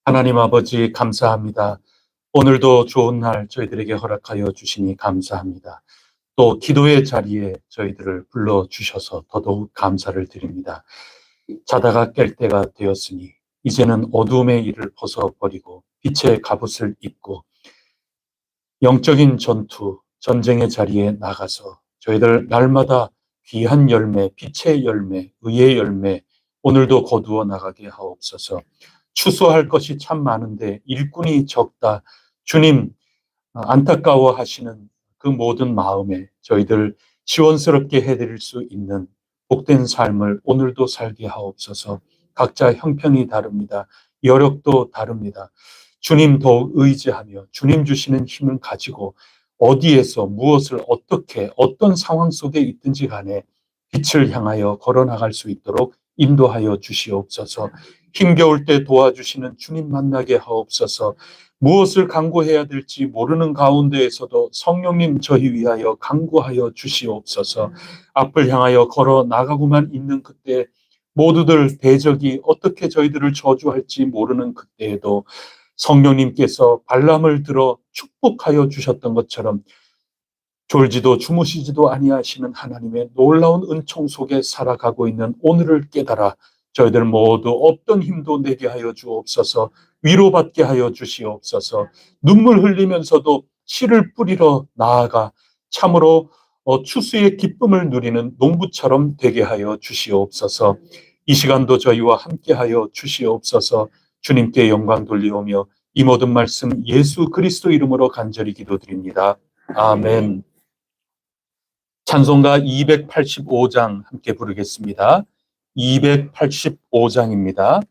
하나님 아버지 감사합니다. 오늘도 좋은 날 저희들에게 허락하여 주시니 감사합니다. 또 기도의 자리에 저희들을 불러주셔서 더더욱 감사를 드립니다. 자다가 깰 때가 되었으니 이제는 어두움의 일을 벗어버리고 빛의 갑옷을 입고 영적인 전투, 전쟁의 자리에 나가서 저희들 날마다 귀한 열매, 빛의 열매, 의의 열매 오늘도 거두어 나가게 하옵소서. 추수할 것이 참 많은데 일꾼이 적다. 주님 안타까워하시는 그 모든 마음에 저희들 시원스럽게 해드릴 수 있는 복된 삶을 오늘도 살게 하옵소서. 각자 형편이 다릅니다. 여력도 다릅니다. 주님 더욱 의지하며 주님 주시는 힘을 가지고 어디에서 무엇을 어떻게 어떤 상황 속에 있든지 간에 빛을 향하여 걸어나갈 수 있도록 인도하여 주시옵소서. 힘겨울 때 도와주시는 주님 만나게 하옵소서. 무엇을 간구해야 될지 모르는 가운데에서도 성령님 저희 위하여 간구하여 주시옵소서. 앞을 향하여 걸어 나가고만 있는 그때 모두들 대적이 어떻게 저희들을 저주할지 모르는 그때에도 성령님께서 발람을 들어 축복하여 주셨던 것처럼 졸지도 주무시지도 아니하시는 하나님의 놀라운 은총 속에 살아가고 있는 오늘을 깨달아 저희들 모두 없던 힘도 내게 하여 주옵소서. 위로받게 하여 주시옵소서. 눈물 흘리면서도 씨를 뿌리러 나아가 참으로 추수의 기쁨을 누리는 농부처럼 되게 하여 주시옵소서. 이 시간도 저희와 함께 하여 주시옵소서. 주님께 영광 돌리오며 이 모든 말씀 예수 그리스도 이름으로 간절히 기도드립니다. 아멘. 찬송가 285장 함께 부르겠습니다. 285장입니다.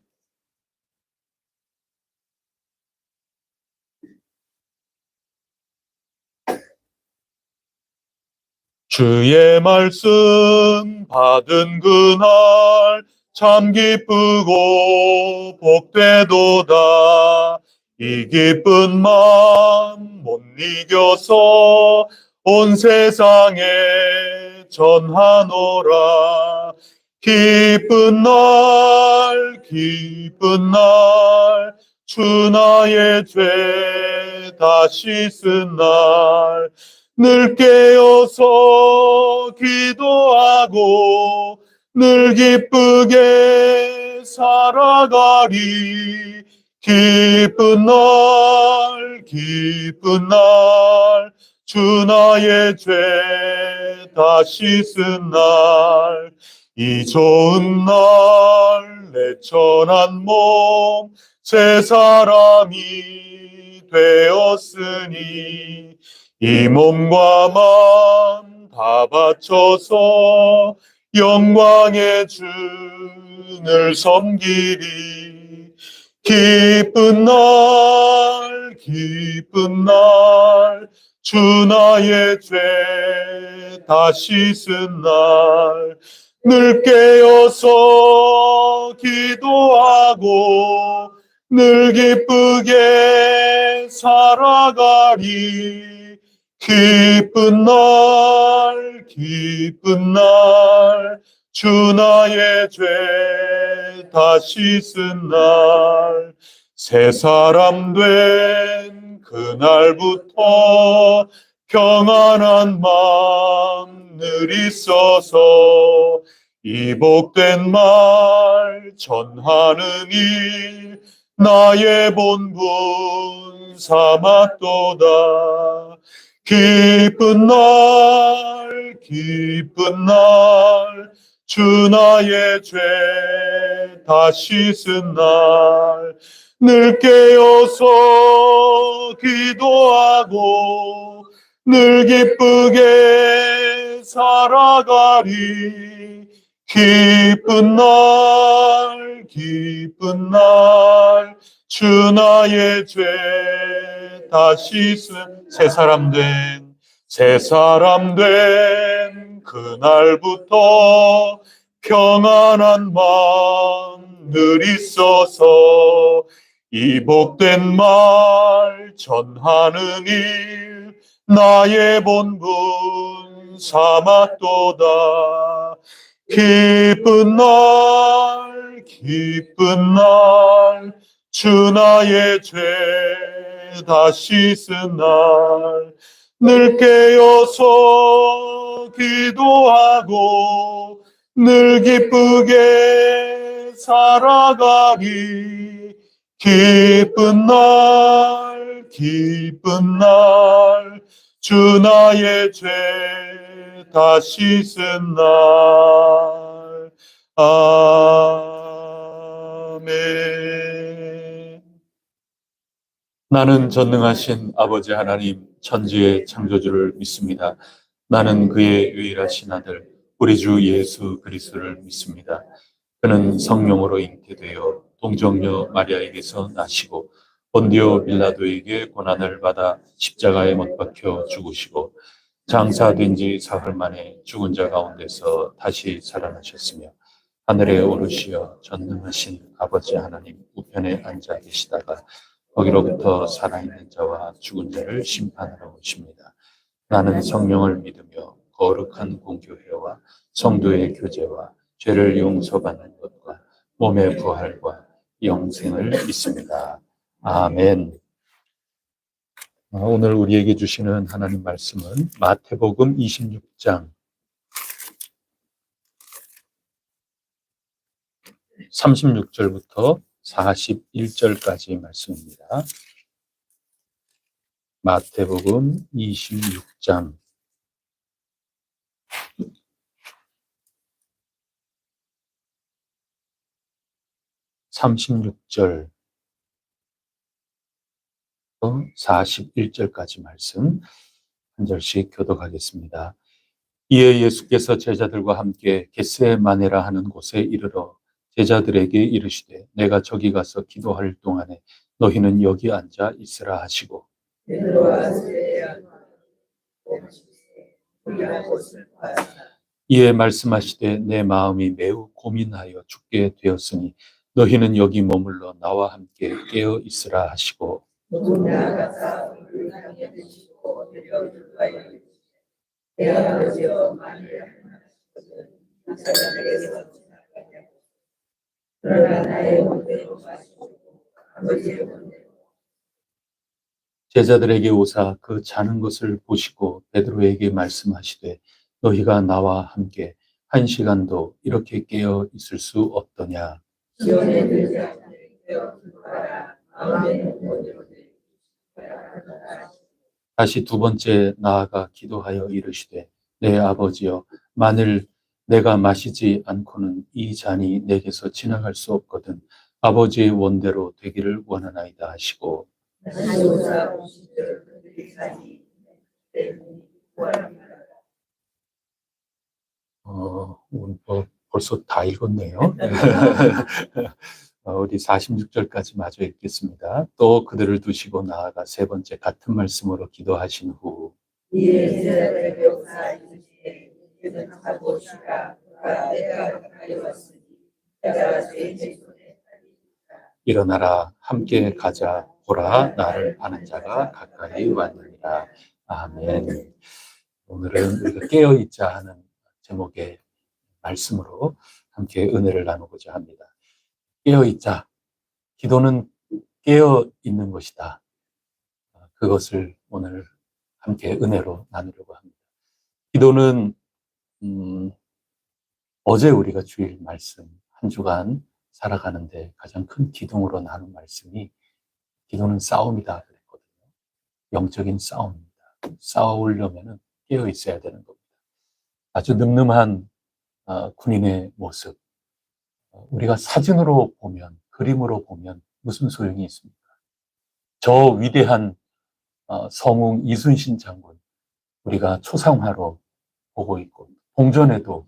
주의 말씀 받은 그날 참 기쁘고 복되도다. 이 기쁜 마음 못 이겨서 온 세상에 전하노라. 기쁜 날 주 나의 죄 다 씻은 날 늘 깨어서 기도하고 늘 기쁘게 살아가리. 기쁜 날 주 나의 죄 다 씻은 날 이 좋은 날 내 천한 몸 새 사람이 되었으니 이 몸과 마음 다 바쳐서 영광의 주를 섬기리. 기쁜 날 주 나의 죄 다 씻은 날 늘 깨어서 기도하고 늘 기쁘게 살아가리. 기쁜 날 주 나의 죄 다 씻은 날 새 사람 된 그날부터 평안한 마음 늘 있어서 이 복된 말 전하는 일 나의 본분 삼았도다. 기쁜 날 주 나의 죄 다 씻은 날 늘 깨어서 기도하고 늘 기쁘게 살아가리. 기쁜 날 기쁜 날 주 나의 죄 다 씻은 새 사람 된 그날부터 평안한 마음 늘 있어서 이 복된 말 전하는 일 나의 본분 삼았도다. 기쁜 날 주 나의 죄 다 씻은 날 늘 깨어서 기도하고 늘 기쁘게 살아가리. 기쁜 날 주 나의 죄 다 씻은 날. 아멘. 나는 전능하신 아버지 하나님 천지의 창조주를 믿습니다. 나는 그의 유일하신 아들 우리 주 예수 그리스도를 믿습니다. 그는 성령으로 잉태되어 동정녀 마리아에게서 나시고 본디오 빌라도에게 고난을 받아 십자가에 못 박혀 죽으시고 장사된 지 사흘 만에 죽은 자 가운데서 다시 살아나셨으며 하늘에 오르시어 전능하신 아버지 하나님 우편에 앉아 계시다가 거기로부터 살아있는 자와 죽은 자를 심판하러 오십니다. 나는 성령을 믿으며 거룩한 공교회와 성도의 교제와 죄를 용서받는 것과 몸의 부활과 영생을 믿습니다. 아멘. 오늘 우리에게 주시는 하나님 말씀은 마태복음 26장 36절부터 41절까지 말씀입니다. 마태복음 26장 36절 41절까지 말씀 한 절씩 교독하겠습니다. 이에 예수께서 제자들과 함께 겟세마네라 하는 곳에 이르러 제자들에게 이르시되 내가 저기 가서 기도할 동안에 너희는 여기 앉아 있으라 하시고 이에 말씀하시되 내 마음이 매우 고민하여 죽게 되었으니 너희는 여기 머물러 나와 함께 깨어 있으라 하시고 제자들에게 오사 그 자는 것을 보시고 베드로에게 말씀하시되 너희가 나와 함께 한 시간도 이렇게 깨어 있을 수 없더냐. 다시 두 번째 나아가 기도하여 이르시되 내 아버지여 만일 내가 마시지 않고는 이 잔이 내게서 지나갈 수 없거든 아버지의 원대로 되기를 원하나이다 하시고 오늘 벌써 다 읽었네요. 우리 46절까지 마저 읽겠습니다. 또 그들을 두시고 나아가 세 번째 같은 말씀으로 기도하신 후 일어나라 함께 가자 보라 나를 아는 자가 가까이 왔느니라. 아멘. 오늘은 우리가 깨어있자 하는 제목의 말씀으로 함께 은혜를 나누고자 합니다. 깨어있자. 기도는 깨어있는 것이다. 그것을 오늘 함께 은혜로 나누려고 합니다. 기도는 어제 우리가 주일 말씀 한 주간 살아가는데 가장 큰 기둥으로 나눈 말씀이 기도는 싸움이다 그랬거든요. 영적인 싸움입니다. 싸우려면 깨어 있어야 되는 겁니다. 아주 늠름한 군인의 모습, 우리가 사진으로 보면, 그림으로 보면 무슨 소용이 있습니까? 저 위대한 성웅 이순신 장군, 우리가 초상화로 보고 있고, 동전에도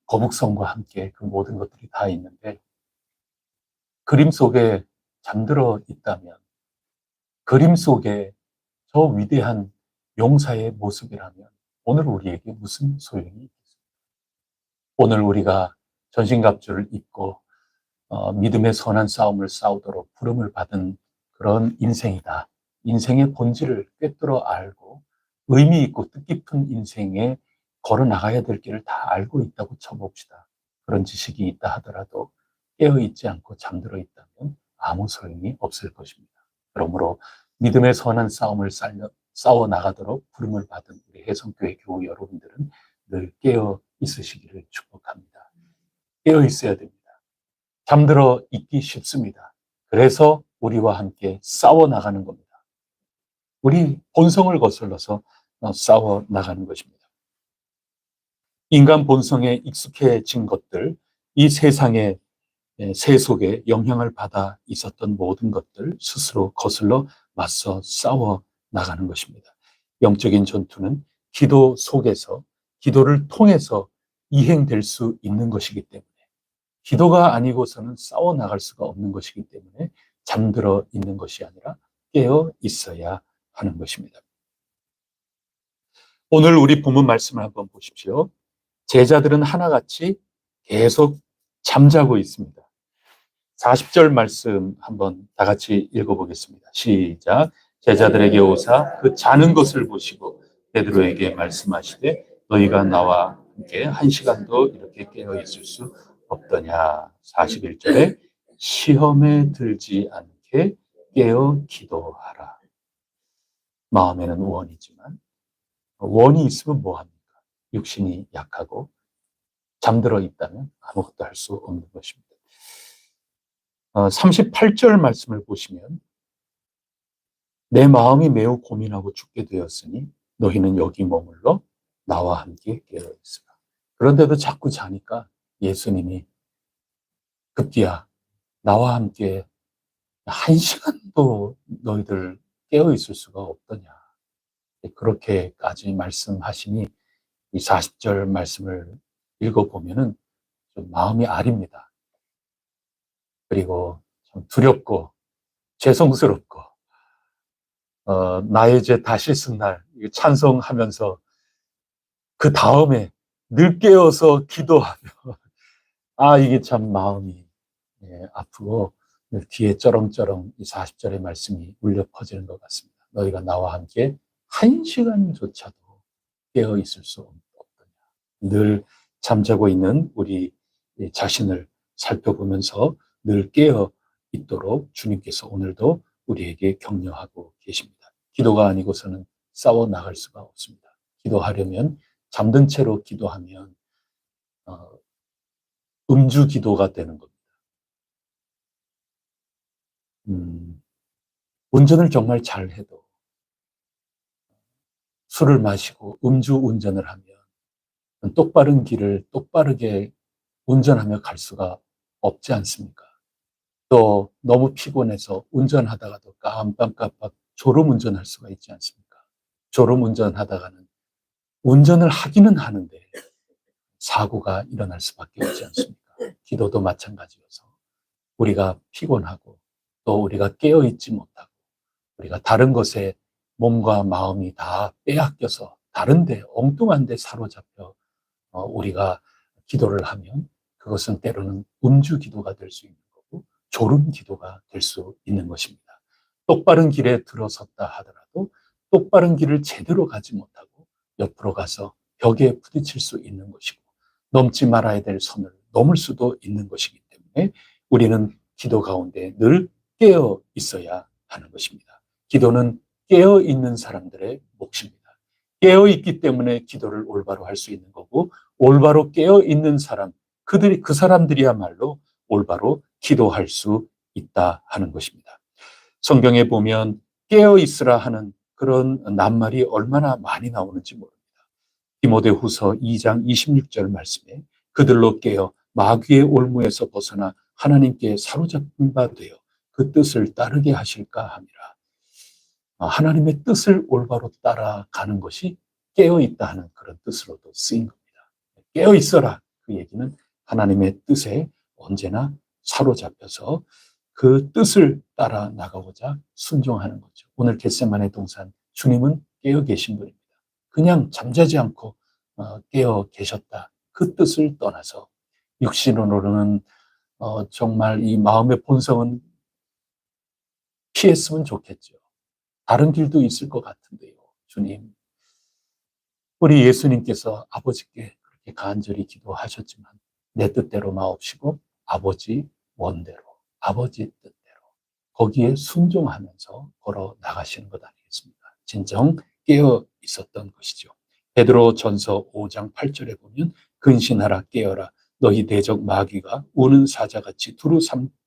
거북선과 함께 그 모든 것들이 다 있는데, 그림 속에 잠들어 있다면, 그림 속에 저 위대한 용사의 모습이라면 오늘 우리에게 무슨 소용이 있겠습니까? 오늘 우리가 전신갑주를 입고 믿음의 선한 싸움을 싸우도록 부름을 받은 그런 인생이다. 인생의 본질을 꿰뚫어 알고 의미 있고 뜻깊은 인생에 걸어 나가야 될 길을 다 알고 있다고 쳐봅시다. 그런 지식이 있다 하더라도 깨어있지 않고 잠들어 있다면 아무 소용이 없을 것입니다. 그러므로 믿음의 선한 싸움을 싸워 나가도록 부름을 받은 우리 혜성교회 교우 여러분들은 늘 깨어 있으시기를 축복합니다. 깨어 있어야 됩니다. 잠들어 있기 쉽습니다. 그래서 우리와 함께 싸워 나가는 겁니다. 우리 본성을 거슬러서 싸워 나가는 것입니다. 인간 본성에 익숙해진 것들, 이 세상의 새 속에 영향을 받아 있었던 모든 것들 스스로 거슬러 맞서 싸워 나가는 것입니다. 영적인 전투는 기도 속에서, 기도를 통해서 이행될 수 있는 것이기 때문에, 기도가 아니고서는 싸워 나갈 수가 없는 것이기 때문에 잠들어 있는 것이 아니라 깨어 있어야 하는 것입니다. 오늘 우리 본문 말씀을 한번 보십시오. 제자들은 하나같이 계속 잠자고 있습니다. 40절 말씀 한번 다 같이 읽어보겠습니다. 시작. 제자들에게 오사 그 자는 것을 보시고 베드로에게 말씀하시되 너희가 나와 함께 1시간도 이렇게 깨어 있을 수 없더냐. 41절에 시험에 들지 않게 깨어 기도하라. 마음에는 원이지만 원이 있으면 뭐합니까? 육신이 약하고 잠들어 있다면 아무것도 할 수 없는 것입니다. 38절 말씀을 보시면 내 마음이 매우 고민하고 죽게 되었으니 너희는 여기 머물러 나와 함께 깨어있으라. 그런데도 자꾸 자니까 예수님이 급기야 나와 함께 1시간도 너희들 깨어있을 수가 없더냐. 그렇게까지 말씀하시니 이 40절 말씀을 읽어보면은 좀 마음이 아립니다. 그리고 참 두렵고 죄송스럽고 나의 죄 다 씻은 날 찬송하면서 그 다음에 늘 깨어서 기도하며 이게 참 마음이 아프고 귀에 쩌렁쩌렁 이 40절의 말씀이 울려 퍼지는 것 같습니다. 너희가 나와 함께 1시간조차도 깨어 있을 수 없더냐. 늘 잠자고 있는 우리 자신을 살펴보면서 늘 깨어 있도록 주님께서 오늘도 우리에게 격려하고 계십니다. 기도가 아니고서는 싸워 나갈 수가 없습니다. 기도하려면 잠든 채로 기도하면 음주 기도가 되는 겁니다. 운전을 정말 잘해도 술을 마시고 음주 운전을 하면 똑바른 길을 똑바르게 운전하며 갈 수가 없지 않습니까? 또 너무 피곤해서 운전하다가도 깜빡깜빡 졸음 운전할 수가 있지 않습니까? 졸음 운전하다가는 운전을 하기는 하는데 사고가 일어날 수밖에 없지 않습니까? 기도도 마찬가지여서 우리가 피곤하고 또 우리가 깨어있지 못하고 우리가 다른 것에 몸과 마음이 다 빼앗겨서 다른 데 엉뚱한 데 사로잡혀 우리가 기도를 하면 그것은 때로는 음주 기도가 될 수 있는 거고 졸음 기도가 될 수 있는 것입니다. 똑바른 길에 들어섰다 하더라도 똑바른 길을 제대로 가지 못하고 옆으로 가서 벽에 부딪힐 수 있는 것이고 넘지 말아야 될 선을 넘을 수도 있는 것이기 때문에 우리는 기도 가운데 늘 깨어 있어야 하는 것입니다. 기도는 깨어 있는 사람들의 몫입니다. 깨어 있기 때문에 기도를 올바로 할 수 있는 거고 올바로 깨어 있는 사람, 그 사람들이야말로 올바로 기도할 수 있다 하는 것입니다. 성경에 보면 깨어 있으라 하는 그런 낱말이 얼마나 많이 나오는지 모릅니다. 디모데후서 2장 26절 말씀에 그들로 깨어 마귀의 올무에서 벗어나 하나님께 사로잡힌 바 되어 그 뜻을 따르게 하실까 함이라. 하나님의 뜻을 올바로 따라가는 것이 깨어있다 하는 그런 뜻으로도 쓰인 겁니다. 깨어있어라. 그 얘기는 하나님의 뜻에 언제나 사로잡혀서 그 뜻을 따라 나가고자 순종하는 거죠. 오늘 겟세마네 동산 주님은 깨어 계신 분입니다. 그냥 잠자지 않고 깨어 계셨다. 그 뜻을 떠나서 육신으로는 정말 이 마음의 본성은 피했으면 좋겠죠. 다른 길도 있을 것 같은데요. 주님, 우리 예수님께서 아버지께 그렇게 간절히 기도하셨지만 내 뜻대로 마옵시고 아버지 원대로, 아버지 뜻대로 거기에 순종하면서 걸어 나가시는 것 아니겠습니까? 진정 깨어 있었던 것이죠. 베드로 전서 5장 8절에 보면 근신하라 깨어라 너희 대적 마귀가 우는 사자같이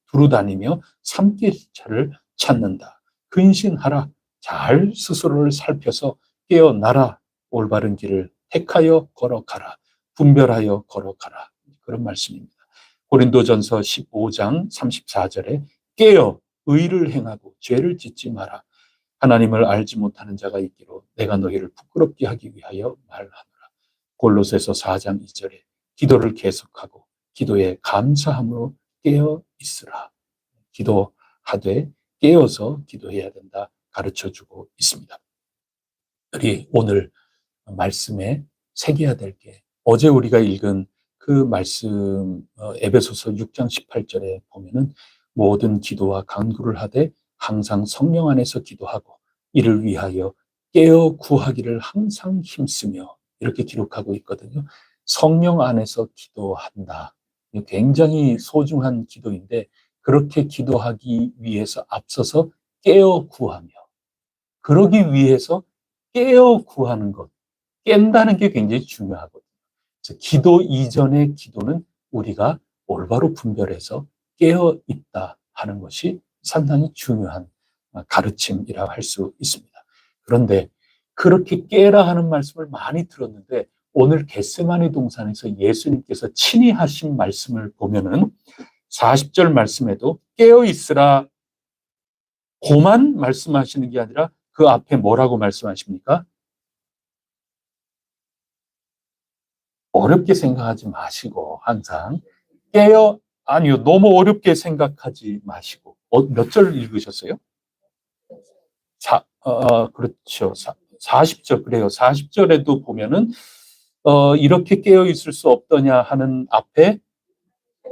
두루다니며 삼킬차를 찾는다. 근신하라 잘 스스로를 살펴서 깨어나라 올바른 길을 택하여 걸어가라 분별하여 걸어가라 그런 말씀입니다. 고린도전서 15장 34절에 깨어 의를 행하고 죄를 짓지 마라. 하나님을 알지 못하는 자가 있기로 내가 너희를 부끄럽게 하기 위하여 말하노라. 골로새서 4장 2절에 기도를 계속하고 기도에 감사함으로 깨어 있으라. 기도하되 깨어서 기도해야 된다 가르쳐주고 있습니다. 우리 오늘 말씀에 새겨야 될 게 어제 우리가 읽은 그 말씀 에베소서 6장 18절에 보면은 모든 기도와 간구를 하되 항상 성령 안에서 기도하고 이를 위하여 깨어 구하기를 항상 힘쓰며 이렇게 기록하고 있거든요. 성령 안에서 기도한다. 굉장히 소중한 기도인데 그렇게 기도하기 위해서 앞서서 깨어 구하며 그러기 위해서 깨어 구하는 것, 깬다는 게 굉장히 중요하거든요. 그래서 기도 이전의 기도는 우리가 올바로 분별해서 깨어 있다 하는 것이 상당히 중요한 가르침이라고 할 수 있습니다. 그런데 그렇게 깨라 하는 말씀을 많이 들었는데 오늘 겟세마네 동산에서 예수님께서 친히 하신 말씀을 보면은 40절 말씀에도 깨어 있으라 고만 말씀하시는 게 아니라 그 앞에 뭐라고 말씀하십니까? 어렵게 생각하지 마시고 항상 깨어 아니요 너무 어렵게 생각하지 마시고 몇 절 읽으셨어요? 그렇죠. 40절 그래요. 40절에도 보면은 이렇게 깨어 있을 수 없더냐 하는 앞에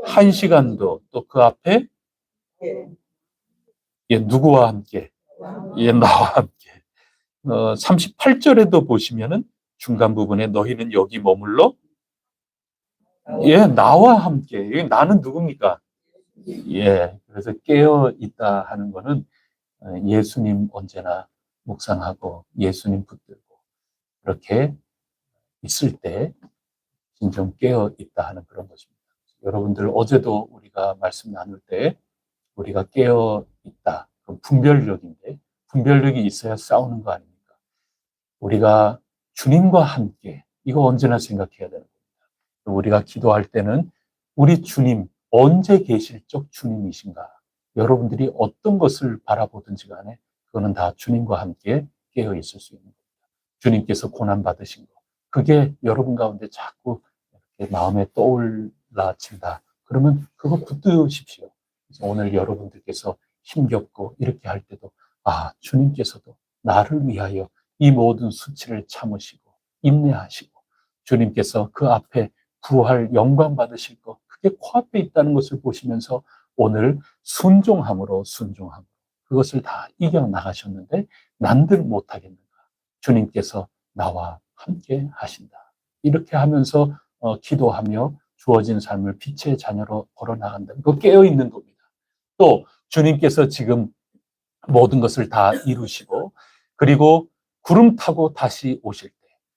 한 시간도 또 그 앞에 누구와 함께 나와 함께 38절에도 보시면은 중간 부분에 너희는 여기 머물러 나와 함께 나는 누굽니까? 그래서 깨어 있다 하는 거는 예수님 언제나 묵상하고 예수님 붙들고 그렇게 있을 때 진정 깨어 있다 하는 그런 것입니다. 여러분들 어제도 우리가 말씀 나눌 때 우리가 깨어 있다. 그럼 분별력인데 분별력이 있어야 싸우는 거 아닙니까? 우리가 주님과 함께 이거 언제나 생각해야 되는 겁니다. 우리가 기도할 때는 우리 주님 언제 계실 적 주님이신가? 여러분들이 어떤 것을 바라보든지 간에 그거는 다 주님과 함께 깨어 있을 수 있는 겁니다. 주님께서 고난 받으신 거 그게 여러분 가운데 자꾸 이렇게 마음에 떠올라진다. 그러면 그거 붙드십시오. 그래서 오늘 여러분들께서 힘겹고 이렇게 할 때도 주님께서도 나를 위하여 이 모든 수치를 참으시고 인내하시고 주님께서 그 앞에 부활 영광 받으실 것 그게 코앞에 있다는 것을 보시면서 오늘 순종함으로 그것을 다 이겨나가셨는데 난들 못하겠는가 주님께서 나와 함께 하신다 이렇게 하면서 기도하며 주어진 삶을 빛의 자녀로 걸어나간다 그 깨어있는 겁니다. 또 주님께서 지금 모든 것을 다 이루시고 그리고 구름 타고 다시 오실 때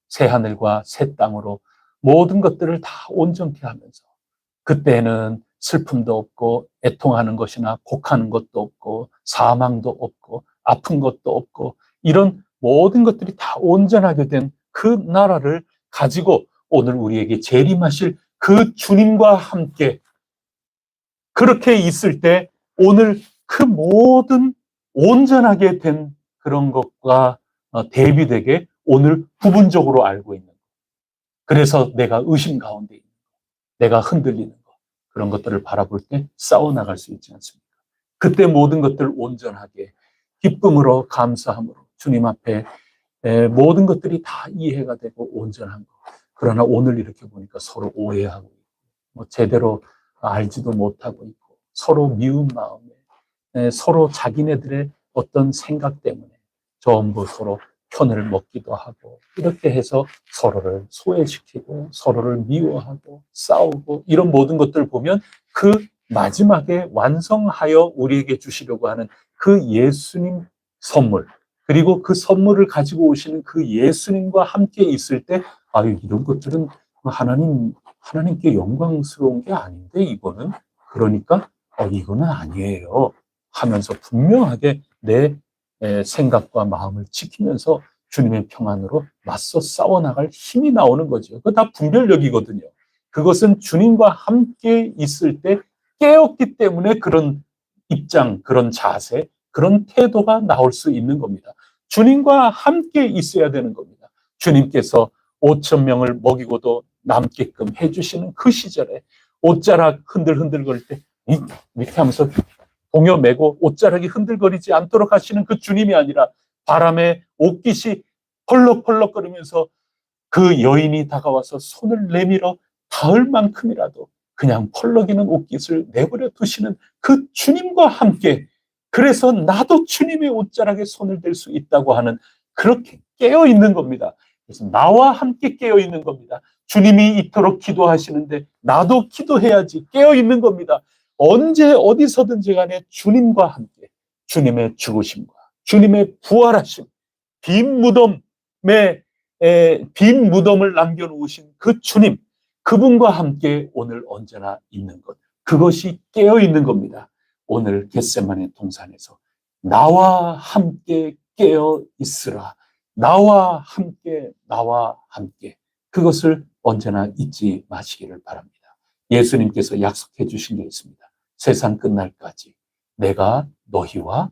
새하늘과 새 땅으로 모든 것들을 다 온전케 하면서 그때는 슬픔도 없고 애통하는 것이나 곡하는 것도 없고 사망도 없고 아픈 것도 없고 이런 모든 것들이 다 온전하게 된 그 나라를 가지고 오늘 우리에게 재림하실 그 주님과 함께 그렇게 있을 때 오늘 그 모든 온전하게 된 그런 것과 대비되게 오늘 부분적으로 알고 있는 것. 그래서 내가 의심 가운데 있는 것, 내가 흔들리는 것, 그런 것들을 바라볼 때 싸워나갈 수 있지 않습니까? 그때 모든 것들 온전하게 기쁨으로 감사함으로 주님 앞에 모든 것들이 다 이해가 되고 온전한 것. 그러나 오늘 이렇게 보니까 서로 오해하고 있고 뭐 제대로 알지도 못하고 있고 서로 미운 마음에 서로 자기네들의 어떤 생각 때문에 전부 서로 편을 먹기도 하고 이렇게 해서 서로를 소외시키고 서로를 미워하고 싸우고 이런 모든 것들을 보면 그 마지막에 완성하여 우리에게 주시려고 하는 그 예수님 선물 그리고 그 선물을 가지고 오시는 그 예수님과 함께 있을 때 아유 이런 것들은 하나님께 영광스러운 게 아닌데 이거는 그러니까 이거는 아니에요 하면서 분명하게 내 생각과 마음을 지키면서 주님의 평안으로 맞서 싸워나갈 힘이 나오는 거죠. 그거 다 분별력이거든요. 그것은 주님과 함께 있을 때 깨었기 때문에 그런 입장, 그런 자세, 그런 태도가 나올 수 있는 겁니다. 주님과 함께 있어야 되는 겁니다. 주님께서 5천 명을 먹이고도 남게끔 해주시는 그 시절에 옷자락 흔들흔들 거릴 때 이렇게 하면서 동요 메고 옷자락이 흔들거리지 않도록 하시는 그 주님이 아니라 바람에 옷깃이 펄럭펄럭거리면서 그 여인이 다가와서 손을 내밀어 닿을 만큼이라도 그냥 펄럭이는 옷깃을 내버려 두시는 그 주님과 함께 그래서 나도 주님의 옷자락에 손을 댈 수 있다고 하는 그렇게 깨어 있는 겁니다. 그래서 나와 함께 깨어 있는 겁니다. 주님이 이토록 기도하시는데 나도 기도해야지 깨어 있는 겁니다. 언제 어디서든지 간에 주님과 함께 주님의 죽으심과 주님의 부활하심 빈 무덤에 빈 무덤을 남겨놓으신 그 주님 그분과 함께 오늘 언제나 있는 것 그것이 깨어있는 겁니다. 오늘 겟세마네 동산에서 나와 함께 깨어 있으라 나와 함께 그것을 언제나 잊지 마시기를 바랍니다. 예수님께서 약속해 주신 게 있습니다. 세상 끝날까지 내가 너희와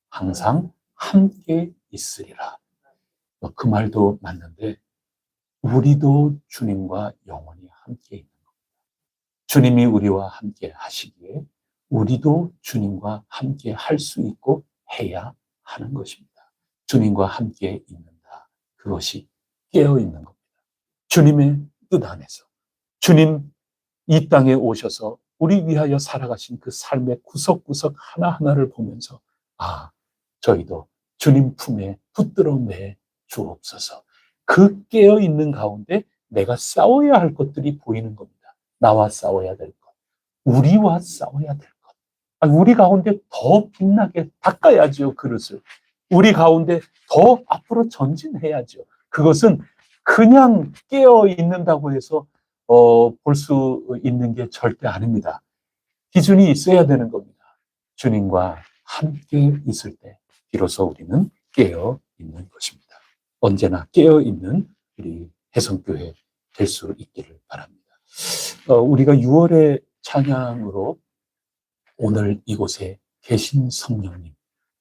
항상 함께 있으리라. 그 말도 맞는데 우리도 주님과 영원히 함께 있는 겁니다. 주님이 우리와 함께 하시기에 우리도 주님과 함께 할 수 있고 해야 하는 것입니다. 주님과 함께 있는다. 그것이 깨어있는 겁니다. 주님의 뜻 안에서 주님 이 땅에 오셔서 우리 위하여 살아가신 그 삶의 구석구석 하나하나를 보면서 저희도 주님 품에 붙들어 매 주옵소서. 그 깨어있는 가운데 내가 싸워야 할 것들이 보이는 겁니다. 나와 싸워야 될 것, 우리와 싸워야 될 것. 우리 가운데 더 빛나게 닦아야죠, 그릇을. 우리 가운데 더 앞으로 전진해야죠. 그것은 그냥 깨어 있는다고 해서 볼 수 있는 게 절대 아닙니다. 기준이 있어야 되는 겁니다. 주님과 함께 있을 때 비로소 우리는 깨어 있는 것입니다. 언제나 깨어 있는 우리 혜성교회 될 수 있기를 바랍니다. 우리가 6월의 찬양으로 오늘 이곳에 계신 성령님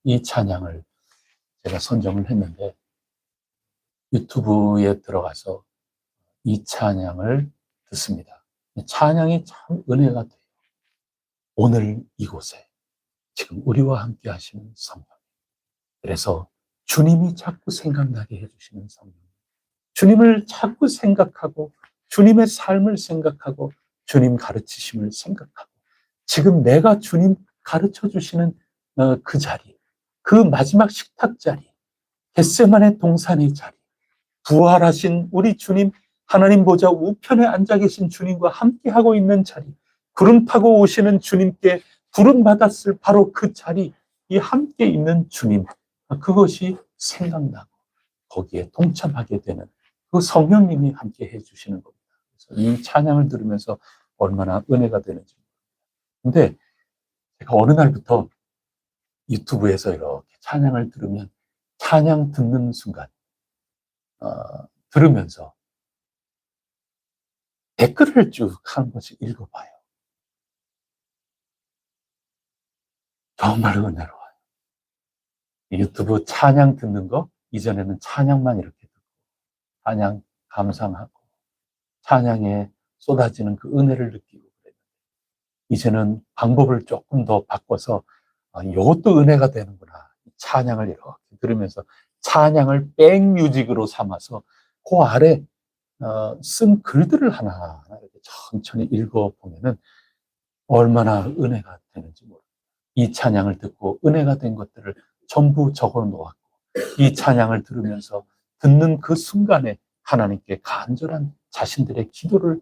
이 찬양을 제가 선정을 했는데 유튜브에 들어가서 이 찬양을 듣습니다. 찬양이 참 은혜가 돼요. 오늘 이곳에 지금 우리와 함께 하시는 성령. 그래서 주님이 자꾸 생각나게 해주시는 성령. 주님을 자꾸 생각하고 주님의 삶을 생각하고 주님 가르치심을 생각하고 지금 내가 주님 가르쳐 주시는 그 자리, 그 마지막 식탁 자리, 겟세마네 동산의 자리, 부활하신 우리 주님 하나님 보좌 우편에 앉아 계신 주님과 함께하고 있는 자리, 구름 타고 오시는 주님께 부름받았을 바로 그 자리, 이 함께 있는 주님, 그것이 생각나고 거기에 동참하게 되는 그 성령님이 함께 해주시는 겁니다. 그래서 이 찬양을 들으면서 얼마나 은혜가 되는지. 근데 제가 어느 날부터 유튜브에서 이렇게 찬양을 들으면 찬양 듣는 순간 들으면서 댓글을 쭉 한 번씩 읽어봐요. 정말 은혜로워요. 유튜브 찬양 듣는 거, 이전에는 찬양만 이렇게 듣고, 찬양 감상하고, 찬양에 쏟아지는 그 은혜를 느끼고 그래요. 이제는 방법을 조금 더 바꿔서, 이것도 은혜가 되는구나. 찬양을 이렇게 들으면서 찬양을 백뮤직으로 삼아서 그 아래 쓴 글들을 하나하나 이렇게 천천히 읽어보면은 얼마나 은혜가 되는지 모릅니다. 이 찬양을 듣고 은혜가 된 것들을 전부 적어 놓았고, 이 찬양을 들으면서 듣는 그 순간에 하나님께 간절한 자신들의 기도를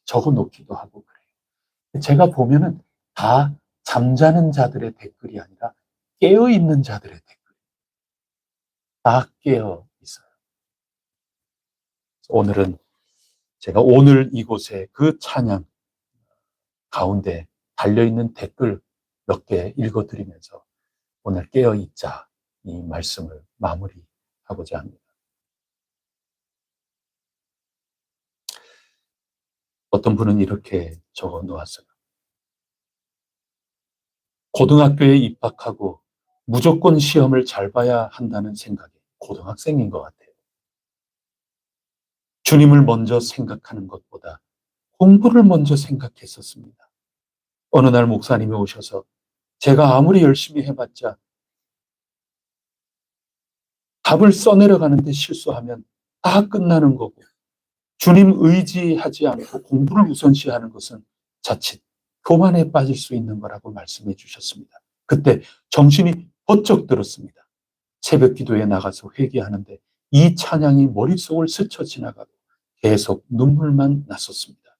적어 놓기도 하고 그래요. 제가 보면은 다 잠자는 자들의 댓글이 아니라 깨어있는 자들의 댓글. 다 깨어 있어요. 오늘은 제가 오늘 이곳에 그 찬양 가운데 달려있는 댓글 몇 개 읽어드리면서 오늘 깨어있자 이 말씀을 마무리하고자 합니다. 어떤 분은 이렇게 적어 놓았어요. 고등학교에 입학하고 무조건 시험을 잘 봐야 한다는 생각이 고등학생인 것 같아요. 주님을 먼저 생각하는 것보다 공부를 먼저 생각했었습니다. 어느 날 목사님이 오셔서 제가 아무리 열심히 해봤자 답을 써내려가는데 실수하면 다 끝나는 거고, 주님 의지하지 않고 공부를 우선시하는 것은 자칫 교만에 빠질 수 있는 거라고 말씀해 주셨습니다. 그때 정신이 번쩍 들었습니다. 새벽 기도에 나가서 회개하는데 이 찬양이 머릿속을 스쳐 지나가고 계속 눈물만 났었습니다.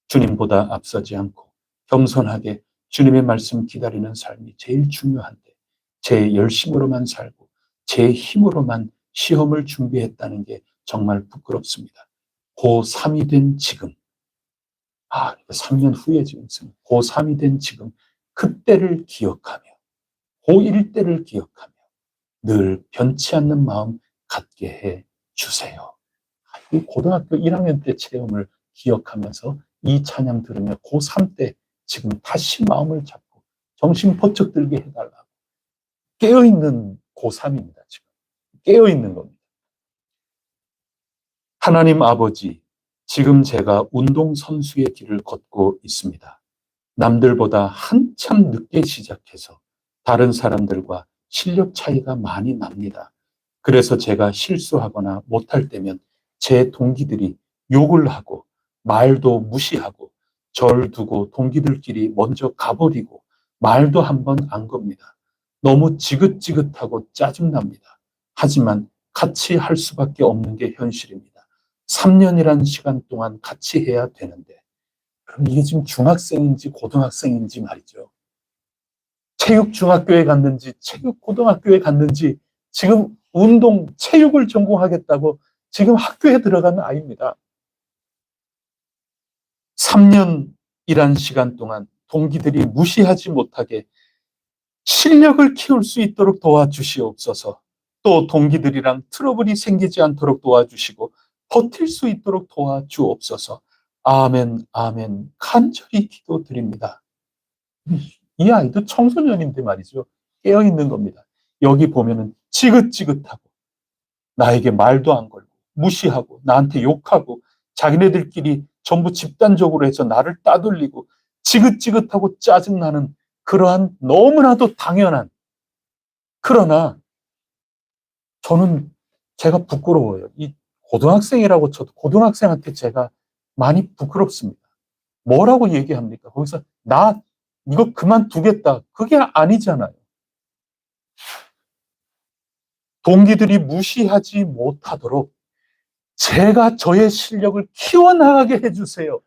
주님보다 앞서지 않고 겸손하게 주님의 말씀 기다리는 삶이 제일 중요한데, 제 열심으로만 살고 제 힘으로만 시험을 준비했다는 게 정말 부끄럽습니다. 고3이 된 지금, 3년 후에 지금 고3이 된 지금, 그때를 기억하며 고1 때를 기억하며 늘 변치 않는 마음 갖게 해 주세요. 이 고등학교 1학년 때 체험을 기억하면서 이 찬양 들으며 고3 때 지금 다시 마음을 잡고 정신 번쩍 들게 해달라고. 깨어있는 고3입니다. 지금 깨어있는 겁니다. 하나님 아버지, 지금 제가 운동선수의 길을 걷고 있습니다. 남들보다 한참 늦게 시작해서 다른 사람들과 실력 차이가 많이 납니다. 그래서 제가 실수하거나 못할 때면 제 동기들이 욕을 하고 말도 무시하고 절 두고 동기들끼리 먼저 가버리고 말도 한번 안 겁니다. 너무 지긋지긋하고 짜증납니다. 하지만 같이 할 수밖에 없는 게 현실입니다. 3년이란 시간 동안 같이 해야 되는데, 그럼 이게 지금 중학생인지 고등학생인지 말이죠. 체육 중학교에 갔는지 체육 고등학교에 갔는지 지금 운동 체육을 전공하겠다고 지금 학교에 들어가는 아이입니다. 3년이란 시간 동안 동기들이 무시하지 못하게 실력을 키울 수 있도록 도와주시옵소서. 또 동기들이랑 트러블이 생기지 않도록 도와주시고 버틸 수 있도록 도와주옵소서. 아멘, 아멘. 간절히 기도드립니다. 이 아이도 청소년인데 말이죠. 깨어있는 겁니다. 여기 보면은 지긋지긋하고 나에게 말도 안 걸고 무시하고 나한테 욕하고 자기네들끼리 전부 집단적으로 해서 나를 따돌리고 지긋지긋하고 짜증나는 그러한 너무나도 당연한, 그러나 저는 제가 부끄러워요. 이 고등학생이라고 쳐도 고등학생한테 제가 많이 부끄럽습니다. 뭐라고 얘기합니까? 거기서 나 이거 그만두겠다. 그게 아니잖아요. 동기들이 무시하지 못하도록 제가 저의 실력을 키워나가게 해주세요.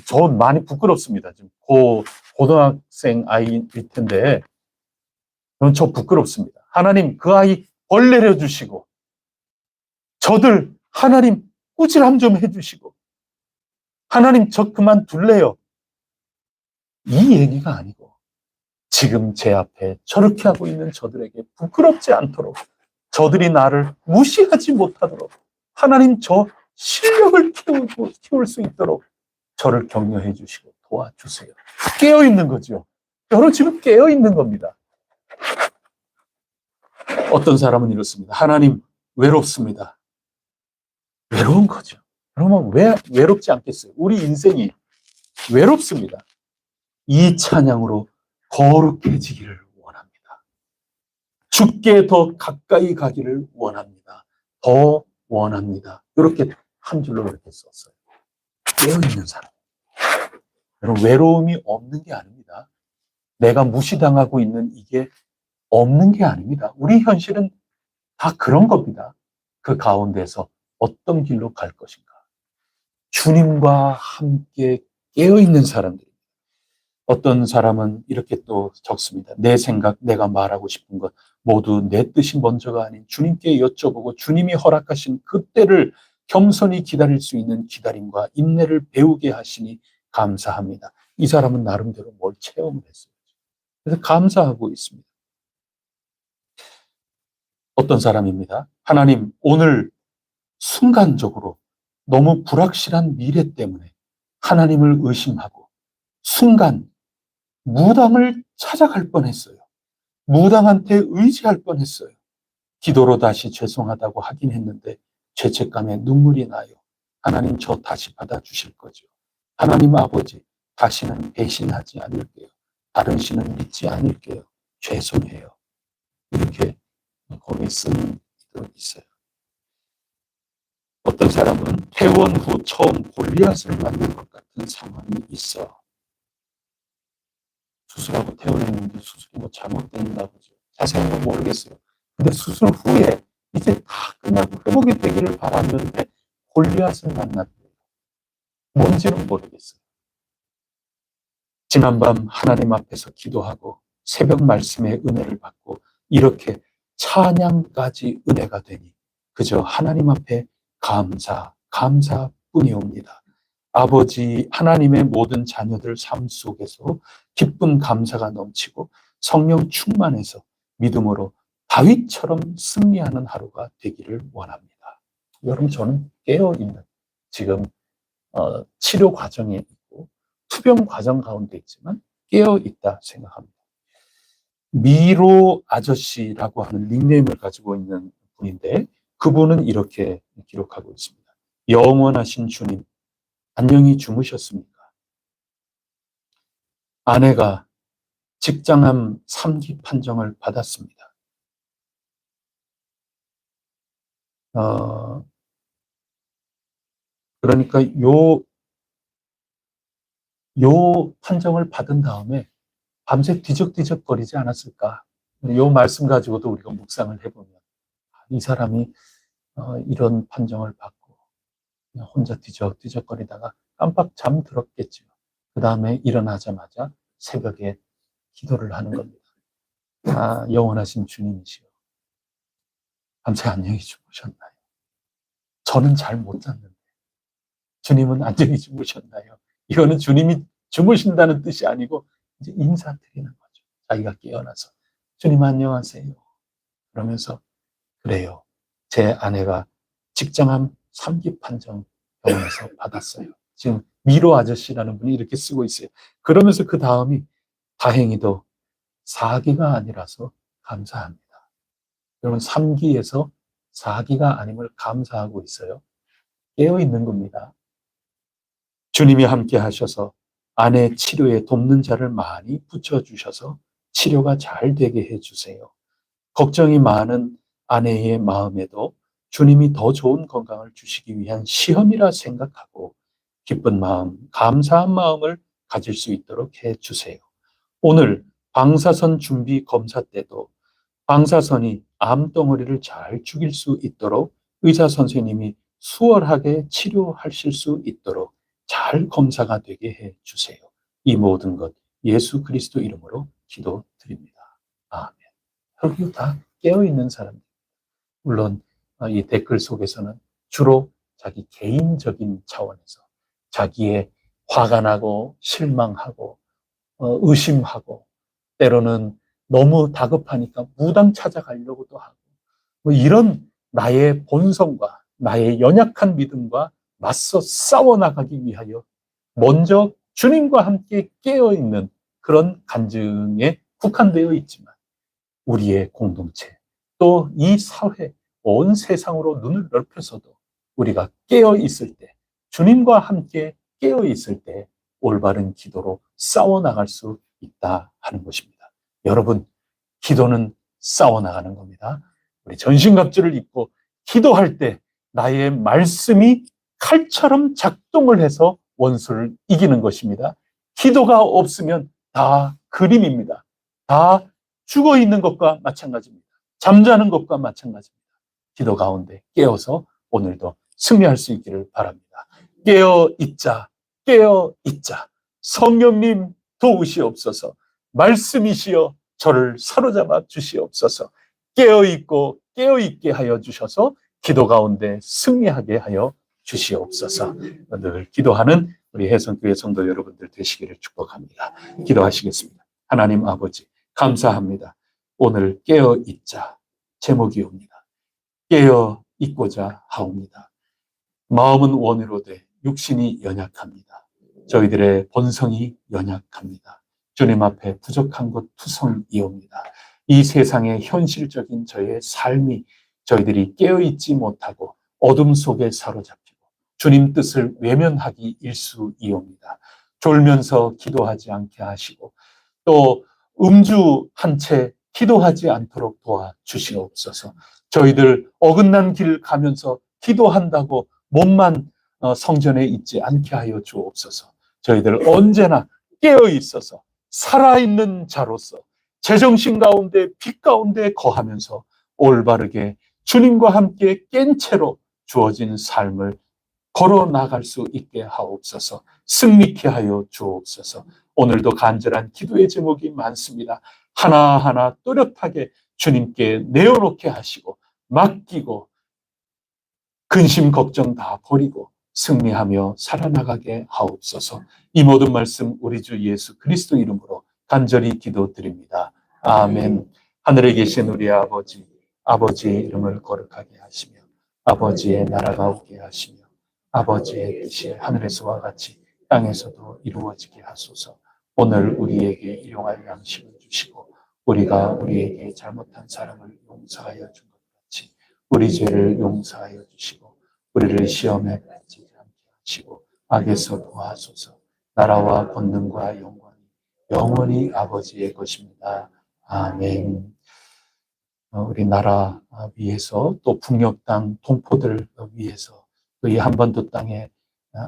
저 많이 부끄럽습니다. 지금 고등학생 아이일 텐데 저 부끄럽습니다. 하나님 그 아이 벌 내려주시고 저들 하나님 꾸지람 좀 해주시고 하나님 저 그만둘래요. 이 얘기가 아니고 지금 제 앞에 저렇게 하고 있는 저들에게 부끄럽지 않도록, 저들이 나를 무시하지 못하도록 하나님 저 실력을 키울 수 있도록 저를 격려해 주시고 도와주세요. 깨어있는 거죠. 여러분 지금 깨어있는 겁니다. 어떤 사람은 이렇습니다. 하나님 외롭습니다. 외로운 거죠. 그러면 왜 외롭지 않겠어요? 우리 인생이 외롭습니다. 이 찬양으로 거룩해지기를 원합니다. 주께 더 가까이 가기를 원합니다. 더 원합니다. 이렇게 한 줄로 이렇게 썼어요. 깨어있는 사람. 여러분 외로움이 없는 게 아닙니다. 내가 무시당하고 있는 이게 없는 게 아닙니다. 우리 현실은 다 그런 겁니다. 그 가운데서 어떤 길로 갈 것인가. 주님과 함께 깨어있는 사람들. 어떤 사람은 이렇게 또 적습니다. 내 생각, 내가 말하고 싶은 것 모두 내 뜻이 먼저가 아닌 주님께 여쭤보고 주님이 허락하신 그때를 겸손히 기다릴 수 있는 기다림과 인내를 배우게 하시니 감사합니다. 이 사람은 나름대로 뭘 체험을 했어요. 그래서 감사하고 있습니다. 어떤 사람입니다. 하나님, 오늘 순간적으로 너무 불확실한 미래 때문에 하나님을 의심하고 순간 무당을 찾아갈 뻔했어요. 무당한테 의지할 뻔했어요. 기도로 다시 죄송하다고 하긴 했는데 죄책감에 눈물이 나요. 하나님 저 다시 받아주실 거죠. 하나님 아버지 다시는 배신하지 않을게요. 다른 신은 믿지 않을게요. 죄송해요. 이렇게 거기에 쓰는 이들이 있어요. 어떤 사람은 퇴원 후 처음 골리앗을 만난 것 같은 상황이 있어. 수술하고 퇴원했는데 수술이 뭐 잘못됐나 보죠. 자세한 건 모르겠어요. 근데 수술 후에 이제 다 끝나고 회복이 되기를 바랐는데 골리앗을 만났대요. 뭔지는 모르겠어요. 지난밤 하나님 앞에서 기도하고 새벽 말씀의 은혜를 받고 이렇게 찬양까지 은혜가 되니 그저 하나님 앞에 감사뿐이옵니다. 아버지 하나님의 모든 자녀들 삶 속에서 기쁨 감사가 넘치고 성령 충만해서 믿음으로 다윗처럼 승리하는 하루가 되기를 원합니다. 여러분 저는 깨어있는 지금 치료 과정에 있고 투병 과정 가운데 있지만 깨어있다 생각합니다. 미로 아저씨라고 하는 닉네임을 가지고 있는 분인데 그분은 이렇게 기록하고 있습니다. 영원하신 주님, 안녕히 주무셨습니까? 아내가 직장암 3기 판정을 받았습니다. 그러니까 요 판정을 받은 다음에 밤새 뒤적뒤적거리지 않았을까? 요 말씀 가지고도 우리가 묵상을 해보면 이 사람이 이런 판정을 받고 그냥 혼자 뒤적뒤적거리다가 깜빡 잠들었겠죠. 그 다음에 일어나자마자 새벽에 기도를 하는 겁니다. 영원하신 주님이시여, 밤새 안녕히 주무셨나요? 저는 잘 못 잤는데 주님은 안녕히 주무셨나요? 이거는 주님이 주무신다는 뜻이 아니고 이제 인사드리는 거죠. 자기가 깨어나서 주님 안녕하세요. 그러면서 그래요. 제 아내가 직장암 3기 판정 병원에서 받았어요. 지금 미로 아저씨라는 분이 이렇게 쓰고 있어요. 그러면서 그 다음이 다행히도 4기가 아니라서 감사합니다. 여러분 3기에서 4기가 아님을 감사하고 있어요. 깨어있는 겁니다. 주님이 함께 하셔서 아내 치료에 돕는 자를 많이 붙여주셔서 치료가 잘 되게 해주세요. 걱정이 많은 아내의 마음에도 주님이 더 좋은 건강을 주시기 위한 시험이라 생각하고 기쁜 마음, 감사한 마음을 가질 수 있도록 해주세요. 오늘 방사선 준비 검사 때도 방사선이 암덩어리를 잘 죽일 수 있도록 의사 선생님이 수월하게 치료하실 수 있도록 잘 검사가 되게 해주세요. 이 모든 것 예수 그리스도 이름으로 기도드립니다. 아멘. 여기 다 깨어있는 사람들. 물론 이 댓글 속에서는 주로 자기 개인적인 차원에서 자기의 화가 나고 실망하고 의심하고 때로는 너무 다급하니까 무당 찾아가려고도 하고 뭐 이런 나의 본성과 나의 연약한 믿음과 맞서 싸워나가기 위하여 먼저 주님과 함께 깨어있는 그런 간증에 국한되어 있지만 우리의 공동체, 또 이 사회, 온 세상으로 눈을 넓혀서도 우리가 깨어 있을 때, 주님과 함께 깨어 있을 때 올바른 기도로 싸워 나갈 수 있다 하는 것입니다. 여러분, 기도는 싸워 나가는 겁니다. 우리 전신갑주를 입고 기도할 때 나의 말씀이 칼처럼 작동을 해서 원수를 이기는 것입니다. 기도가 없으면 다 그림입니다. 다 죽어 있는 것과 마찬가지입니다. 잠자는 것과 마찬가지입니다. 기도 가운데 깨어서 오늘도 승리할 수 있기를 바랍니다. 깨어 있자, 깨어 있자. 성령님 도우시옵소서. 말씀이시여 저를 사로잡아 주시옵소서. 깨어 있고 깨어 있게 하여 주셔서 기도 가운데 승리하게 하여 주시옵소서. 늘 기도하는 우리 혜성교회 성도 여러분들 되시기를 축복합니다. 기도하시겠습니다. 하나님 아버지 감사합니다. 오늘 깨어 있자 제목이옵니다. 깨어 있고자 하옵니다. 마음은 원으로되 육신이 연약합니다. 저희들의 본성이 연약합니다. 주님 앞에 부족한 것 투성이옵니다. 이 세상의 현실적인 저희의 삶이 저희들이 깨어있지 못하고 어둠 속에 사로잡히고 주님 뜻을 외면하기 일쑤이옵니다. 졸면서 기도하지 않게 하시고 또 음주 한 채 기도하지 않도록 도와주시옵소서. 저희들 어긋난 길 가면서 기도한다고 몸만 성전에 있지 않게 하여 주옵소서. 저희들 언제나 깨어 있어서 살아있는 자로서 제정신 가운데 빛 가운데 거하면서 올바르게 주님과 함께 깬 채로 주어진 삶을 걸어 나갈 수 있게 하옵소서. 승리케 하여 주옵소서. 오늘도 간절한 기도의 제목이 많습니다. 하나하나 또렷하게 주님께 내어놓게 하시고 맡기고 근심 걱정 다 버리고 승리하며 살아나가게 하옵소서. 이 모든 말씀 우리 주 예수 그리스도 이름으로 간절히 기도드립니다. 아멘. 하늘에 계신 우리 아버지, 아버지의 이름을 거룩하게 하시며 아버지의 나라가 오게 하시며 아버지의 뜻이 하늘에서와 같이 땅에서도 이루어지게 하소서. 오늘 우리에게 일용할 양식을 주시고 우리가 우리에게 잘못한 사람을 용서하여 준 것 같이 우리 죄를 용서하여 주시고 우리를 시험에 빠지지 않게 하시고 악에서 도와소서. 나라와 권능과 영광이 영원히 아버지의 것입니다. 아멘. 우리 나라 위해서 또 북녘 땅 동포들 위해서 이 한반도 땅의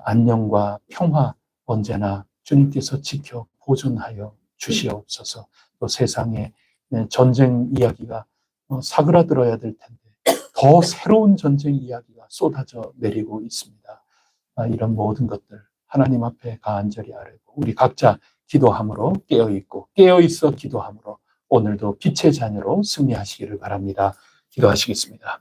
안녕과 평화 언제나 주님께서 지켜 보존하여 주시옵소서. 또 세상에 전쟁 이야기가 사그라들어야 될 텐데 더 새로운 전쟁 이야기가 쏟아져 내리고 있습니다. 이런 모든 것들 하나님 앞에 간절히 아뢰고 우리 각자 기도함으로 깨어있고 깨어있어 기도함으로 오늘도 빛의 자녀로 승리하시기를 바랍니다. 기도하시겠습니다.